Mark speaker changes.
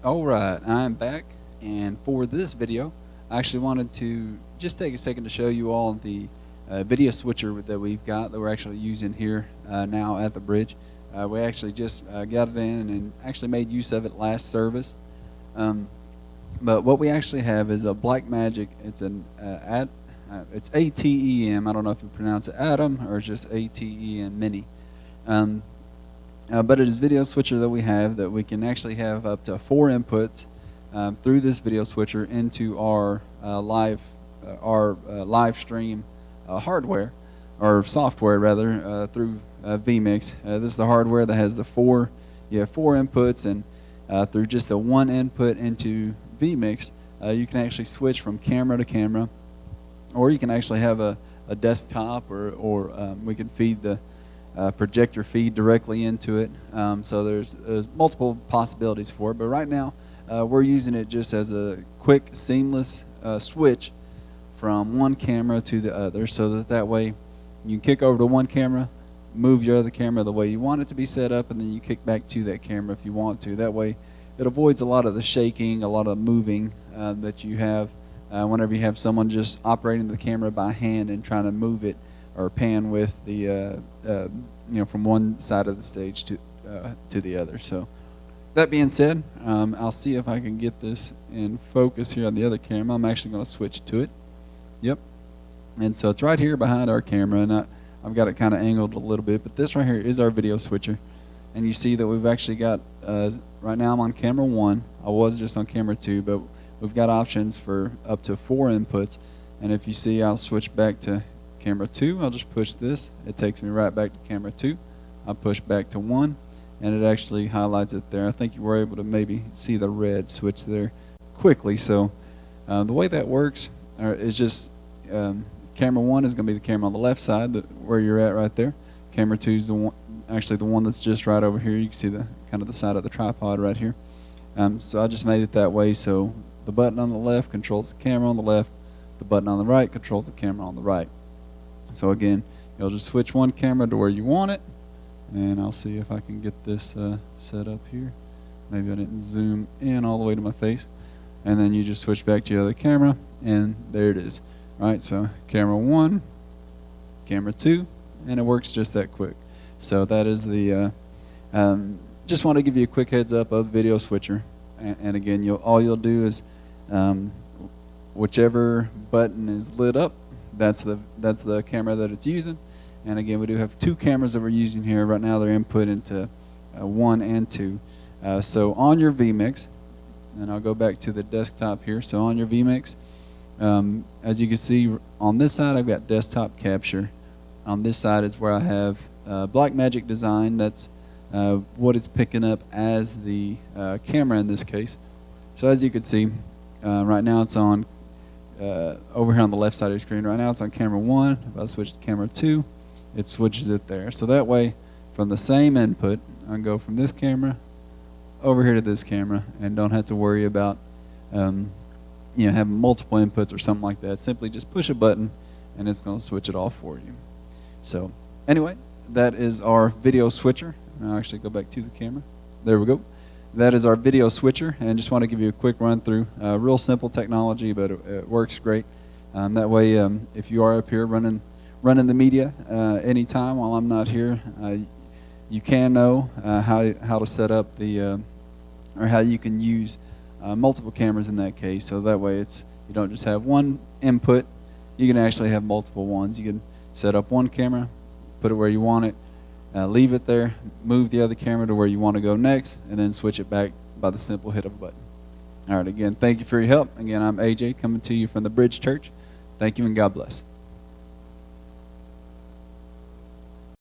Speaker 1: All right, I'm back, and for this video, I actually wanted to just take a second to show you all the video switcher that we've got that we're actually using here now at the bridge. We actually just got it in and actually made use of it last service. But what we actually have is a Blackmagic. It's it's ATEM. I don't know if you pronounce it ATEM or just ATEM Mini. But it is video switcher that we have that we can actually have up to 4 inputs through this video switcher into our live stream hardware or software rather through vMix. This is the hardware that has you have 4 inputs, and through just the 1 input into vMix, you can actually switch from camera to camera, or you can actually have a desktop, or we can feed the projector feed directly into it. So there's multiple possibilities for it, but right now we're using it just as a quick, seamless switch from one camera to the other, so that way you can kick over to one camera, move your other camera the way you want it to be set up, and then you kick back to that camera if you want to. That way it avoids a lot of the shaking, a lot of the moving that you have whenever you have someone just operating the camera by hand and trying to move it or pan with the from one side of the stage to the other. So that being said, I'll see if I can get this in focus here on the other camera. I'm actually going to switch to it. Yep. And so it's right here behind our camera, and I've got it kind of angled a little bit, but this right here is our video switcher. And you see that we've actually got, right now I'm on camera 1. I was just on camera 2, but we've got options for up to 4 inputs. And if you see, I'll switch back to camera 2. I'll just push this. It takes me right back to camera 2. I'll push back to 1, and it actually highlights it there. I think you were able to maybe see the red switch there quickly. So the way that works is just camera 1 is going to be the camera on the left side, where you're at right there. Camera 2 is the one that's just right over here. You can see the kind of the side of the tripod right here. So I just made it that way, so the button on the left controls the camera on the left, the button on the right controls the camera on the right. So again, you'll just switch one camera to where you want it, and I'll see if I can get this set up here. Maybe I didn't zoom in all the way to my face. And then you just switch back to your other camera, and there it is. All right, so camera 1, camera 2, and it works just that quick. So that is the, just want to give you a quick heads up of the video switcher. And again, all you'll do is whichever button is lit up, that's the camera that it's using. And again, we do have 2 cameras that we're using here. Right now they're input into 1 and 2. So on your vMix, and I'll go back to the desktop here. So on your vMix, as you can see on this side, I've got desktop capture. On this side is where I have Blackmagic design. That's what it's picking up as the camera in this case. So as you can see, right now it's on over here on the left side of the screen. Right now it's on camera 1. If I switch to camera 2, it switches it there. So that way, from the same input, I can go from this camera over here to this camera and don't have to worry about having multiple inputs or something like that. Simply just push a button and it's going to switch it off for you. So anyway, that is our video switcher. I'll actually go back to the camera. There we go. That is our video switcher, and just want to give you a quick run through. Real simple technology, but it works great. That way, if you are up here running the media anytime while I'm not here, you can know how to set up or how you can use multiple cameras in that case. So that way, you don't just have one input. You can actually have multiple ones. You can set up one camera, put it where you want it, leave it there, move the other camera to where you want to go next, and then switch it back by the simple hit of a button. All right, again, thank you for your help. Again, I'm AJ coming to you from the Bridge Church. Thank you and God bless.